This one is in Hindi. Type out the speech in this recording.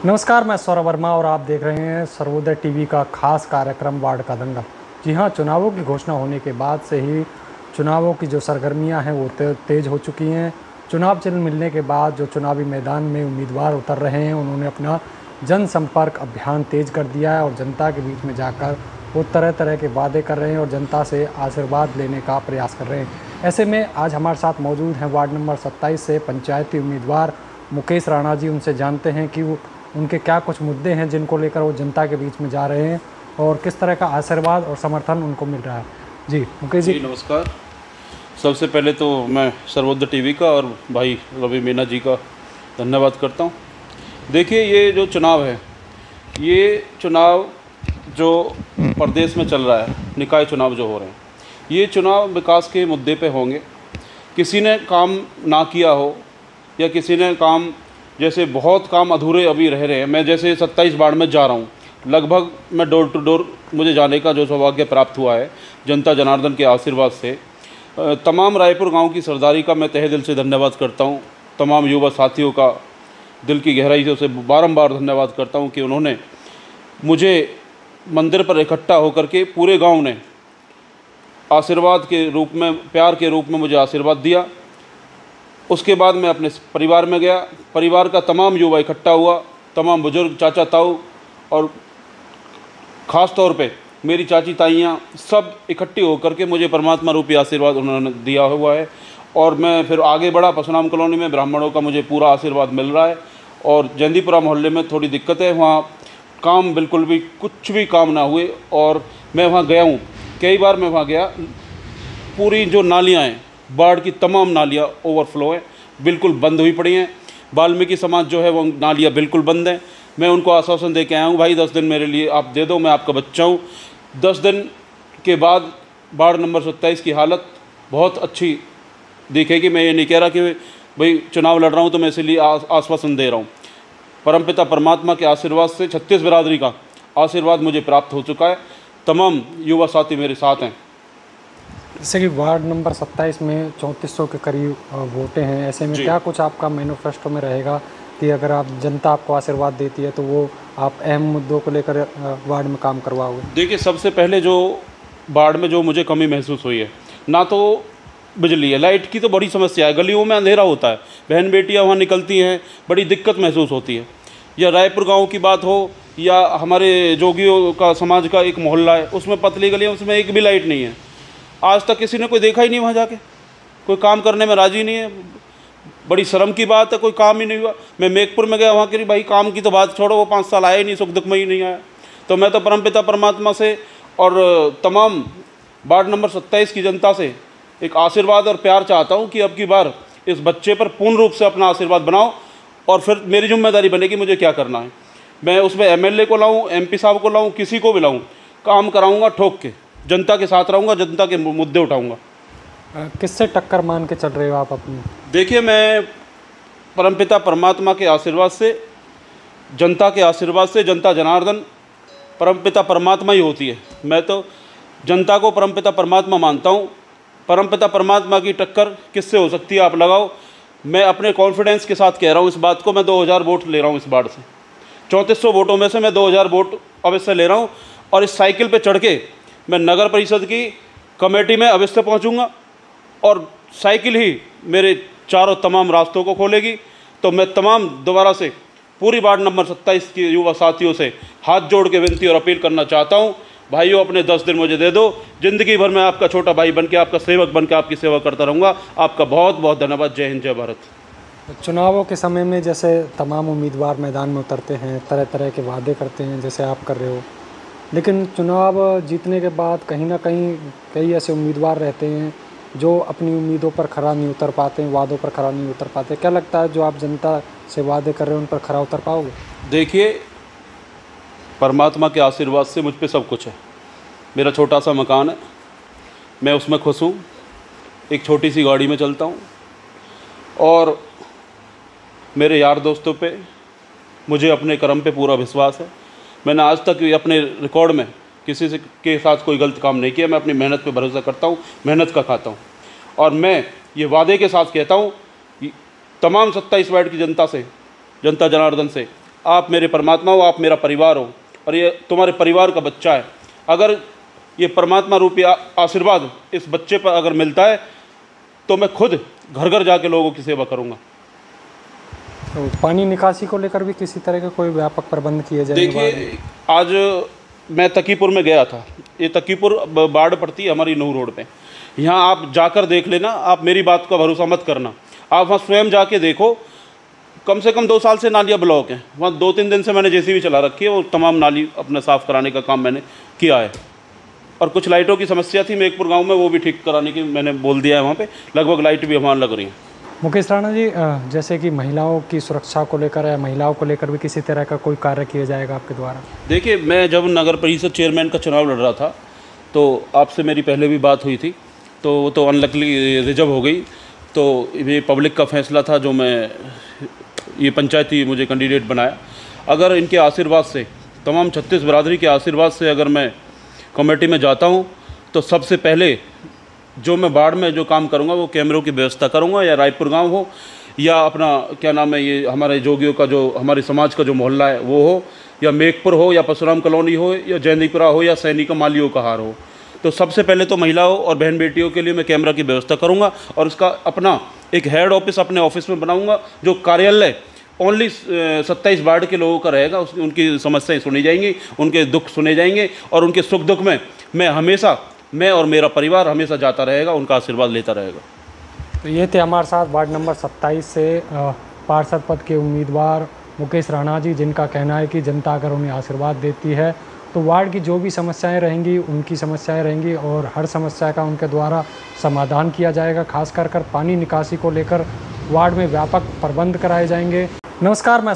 नमस्कार, मैं सौरभ वर्मा और आप देख रहे हैं सर्वोदय टीवी का खास कार्यक्रम वार्ड का दंगल। जी हाँ, चुनावों की घोषणा होने के बाद से ही चुनावों की जो सरगर्मियां हैं वो तेज़ हो चुकी हैं। चुनाव चिन्ह मिलने के बाद जो चुनावी मैदान में उम्मीदवार उतर रहे हैं, उन्होंने अपना जनसंपर्क अभियान तेज कर दिया है और जनता के बीच में जाकर वो तरह तरह के वादे कर रहे हैं और जनता से आशीर्वाद लेने का प्रयास कर रहे हैं। ऐसे में आज हमारे साथ मौजूद हैं वार्ड नंबर 27 से पंचायती उम्मीदवार मुकेश राणा जी। उनसे जानते हैं कि उनके क्या कुछ मुद्दे हैं जिनको लेकर वो जनता के बीच में जा रहे हैं और किस तरह का आशीर्वाद और समर्थन उनको मिल रहा है। जी मुकेश जी, नमस्कार। सबसे पहले तो मैं सर्वोदय टीवी का और भाई रवि मीना जी का धन्यवाद करता हूँ। देखिए, ये जो चुनाव है, ये चुनाव जो प्रदेश में चल रहा है, निकाय चुनाव जो हो रहे हैं, ये चुनाव विकास के मुद्दे पे होंगे। किसी ने काम ना किया हो या किसी ने काम, जैसे बहुत काम अधूरे अभी रह रहे हैं। मैं जैसे 27 वार्ड में जा रहा हूँ, लगभग मैं डोर टू डोर मुझे जाने का जो सौभाग्य प्राप्त हुआ है जनता जनार्दन के आशीर्वाद से। तमाम रायपुर गांव की सरदारी का मैं तहे दिल से धन्यवाद करता हूं। तमाम युवा साथियों का दिल की गहराई से उसे बारंबार धन्यवाद करता हूं कि उन्होंने मुझे मंदिर पर इकट्ठा होकर के पूरे गांव ने आशीर्वाद के रूप में, प्यार के रूप में मुझे आशीर्वाद दिया। उसके बाद मैं अपने परिवार में गया, परिवार का तमाम युवा इकट्ठा हुआ, तमाम बुजुर्ग, चाचा ताऊ और ख़ास तौर पे मेरी चाची ताइयाँ सब इकट्ठी होकर के मुझे परमात्मा रूपी आशीर्वाद उन्होंने दिया हुआ है। और मैं फिर आगे बढ़ा, परशुराम कॉलोनी में ब्राह्मणों का मुझे पूरा आशीर्वाद मिल रहा है। और जयंतीपुरा मोहल्ले में थोड़ी दिक्कत है, वहाँ काम बिल्कुल भी कुछ भी काम ना हुए और मैं वहाँ गया हूँ, कई बार मैं वहाँ गया। पूरी जो नालियाँ हैं, बाढ़ की तमाम नालियाँ ओवरफ्लो हैं, बिल्कुल बंद हुई पड़ी हैं। वाल्मीकि समाज जो है वो नालियाँ बिल्कुल बंद हैं। मैं उनको आश्वासन दे के आया हूँ, भाई 10 दिन मेरे लिए आप दे दो, मैं आपका बच्चा हूँ। 10 दिन के बाद वार्ड नंबर 27 की हालत बहुत अच्छी दिखेगी। मैं ये नहीं कह रहा कि भाई चुनाव लड़ रहा हूँ तो मैं इसलिए आश्वासन दे रहा हूँ। परमपिता परमात्मा के आशीर्वाद से 36 बिरादरी का आशीर्वाद मुझे प्राप्त हो चुका है। तमाम युवा साथी मेरे साथ हैं। जैसे कि वार्ड नंबर 27 में 3400 के करीब वोटें हैं, ऐसे में क्या कुछ आपका मैनिफेस्टो में रहेगा कि अगर आप जनता आपको आशीर्वाद देती है तो वो आप अहम मुद्दों को लेकर वार्ड में काम करवाओगे? देखिए, सबसे पहले जो वार्ड में जो मुझे कमी महसूस हुई है, ना तो बिजली है, लाइट की तो बड़ी समस्या है, गलियों में अंधेरा होता है, बहन बेटियां वहाँ निकलती हैं, बड़ी दिक्कत महसूस होती है। या रायपुर गांव की बात हो या हमारे जोगियों का समाज का एक मोहल्ला है, उसमें पतली गलियाँ, उसमें एक भी लाइट नहीं है। आज तक किसी ने कोई देखा ही नहीं, वहाँ जाके कोई काम करने में राज़ी नहीं है। बड़ी शर्म की बात है, कोई काम ही नहीं हुआ। मैं मेघपुर में गया, वहाँ के भाई काम की तो बात छोड़ो, वो 5 साल आए नहीं, सुख दुख में ही नहीं आया। तो मैं तो परमपिता परमात्मा से और तमाम वार्ड नंबर 27 की जनता से एक आशीर्वाद और प्यार चाहता हूँ कि अब की बार इस बच्चे पर पूर्ण रूप से अपना आशीर्वाद बनाओ और फिर मेरी जिम्मेदारी बनेगी मुझे क्या करना है। मैं उसमें MLA को लाऊँ, MP साहब को लाऊँ, किसी को भी लाऊँ, काम कराऊँगा ठोक के, जनता के साथ रहूँगा, जनता के मुद्दे उठाऊँगा। किससे टक्कर मान के चल रहे हो आप अपनी? देखिए, मैं परमपिता परमात्मा के आशीर्वाद से, जनता के आशीर्वाद से, जनता जनार्दन परमपिता परमात्मा ही होती है। मैं तो जनता को परमपिता परमात्मा मानता हूँ। परमपिता परमात्मा की टक्कर किससे हो सकती है, आप लगाओ। मैं अपने कॉन्फिडेंस के साथ कह रहा हूँ इस बात को। मैं 2000 वोट ले रहा हूँ इस वार्ड से, 3400 वोटों में से मैं 2000 वोट अवश्य ले रहा हूँ। और इस साइकिल पर चढ़ के मैं नगर परिषद की कमेटी में अवश्य पहुँचूँगा और साइकिल ही मेरे चारों तमाम रास्तों को खोलेगी। तो मैं तमाम दोबारा से पूरी वार्ड नंबर 27 के युवा साथियों से हाथ जोड़ के विनती और अपील करना चाहता हूँ, भाइयों अपने 10 दिन मुझे दे दो, ज़िंदगी भर मैं आपका छोटा भाई बन के, आपका सेवक बन के आपकी सेवा करता रहूँगा। आपका बहुत बहुत धन्यवाद। जय हिंद, जय भारत। चुनावों के समय में जैसे तमाम उम्मीदवार मैदान में उतरते हैं, तरह तरह के वादे करते हैं जैसे आप कर रहे हो, लेकिन चुनाव जीतने के बाद कहीं ना कहीं कई ऐसे उम्मीदवार रहते हैं जो अपनी उम्मीदों पर खरा नहीं उतर पाते हैं, वादों पर खरा नहीं उतर पाते। क्या लगता है जो आप जनता से वादे कर रहे हैं उन पर खरा उतर पाओगे? देखिए, परमात्मा के आशीर्वाद से मुझ पे सब कुछ है। मेरा छोटा सा मकान है, मैं उसमें खुश हूँ, एक छोटी सी गाड़ी में चलता हूँ और मेरे यार दोस्तों पे मुझे अपने कर्म पे पूरा विश्वास है। मैंने आज तक अपने रिकॉर्ड में किसी से के साथ कोई गलत काम नहीं किया। मैं अपनी मेहनत पे भरोसा करता हूँ, मेहनत का खाता हूँ। और मैं ये वादे के साथ कहता हूँ कि तमाम 27 वार्ड की जनता से, जनता जनार्दन से आप मेरे परमात्मा हो, आप मेरा परिवार हो और ये तुम्हारे परिवार का बच्चा है। अगर ये परमात्मा रूपी आशीर्वाद इस बच्चे पर अगर मिलता है तो मैं खुद घर घर जाके लोगों की सेवा करूँगा। तो पानी निकासी को लेकर भी किसी तरह के कोई व्यापक प्रबंध किए जाएंगे? देखिए, आज मैं तकीपुर में गया था। ये तकीपुर बाढ़ पड़ती है हमारी नूह रोड पे। यहाँ आप जाकर देख लेना, आप मेरी बात का भरोसा मत करना, आप वहाँ स्वयं जाके देखो। कम से कम 2 साल से नालियाँ ब्लॉक हैं वहाँ। 2-3 दिन से मैंने जेसीबी चला रखी है, वो तमाम नाली अपना साफ़ कराने का काम मैंने किया है। और कुछ लाइटों की समस्या थी मेघपुर गाँव में, वो भी ठीक कराने की मैंने बोल दिया है। वहाँ पे लगभग लाइट भी हमारे लग रही हैं। मुकेश राणा जी, जैसे कि महिलाओं की सुरक्षा को लेकर या महिलाओं को लेकर भी किसी तरह का कोई कार्य किया जाएगा आपके द्वारा? देखिए, मैं जब नगर परिषद चेयरमैन का चुनाव लड़ रहा था तो आपसे मेरी पहले भी बात हुई थी, तो वो तो अनलकली रिजर्व हो गई। तो ये पब्लिक का फैसला था, जो मैं ये पंचायती मुझे कैंडिडेट बनाया। अगर इनके आशीर्वाद से, तमाम 36 बरादरी के आशीर्वाद से अगर मैं कमेटी में जाता हूँ तो सबसे पहले जो मैं बाढ़ में जो काम करूँगा वो कैमरों की व्यवस्था करूँगा, या रायपुर गांव हो या अपना क्या नाम है ये हमारे जोगियों का जो हमारे समाज का जो मोहल्ला है वो हो, या मेघपुर हो या परशुराम कॉलोनी हो या जैनीपुरा हो या सैनिक मालियों का हार हो। तो सबसे पहले तो महिलाओं और बहन बेटियों के लिए मैं कैमरा की व्यवस्था करूँगा और इसका अपना एक हेड ऑफिस अपने ऑफिस में बनाऊँगा, जो कार्यालय ओनली 27 वार्ड के लोगों का रहेगा। उनकी समस्याएं सुनी जाएंगी, उनके दुख सुने जाएंगे और उनके सुख दुख में मैं और मेरा परिवार हमेशा जाता रहेगा, उनका आशीर्वाद लेता रहेगा। तो ये थे हमारे साथ वार्ड नंबर 27 से पार्षद पद के उम्मीदवार मुकेश राणा जी, जिनका कहना है कि जनता अगर उन्हें आशीर्वाद देती है तो वार्ड की जो भी समस्याएं रहेंगी उनकी समस्याएं रहेंगी और हर समस्या का उनके द्वारा समाधान किया जाएगा। खासकर पानी निकासी को लेकर वार्ड में व्यापक प्रबंध कराए जाएंगे। नमस्कार, मैं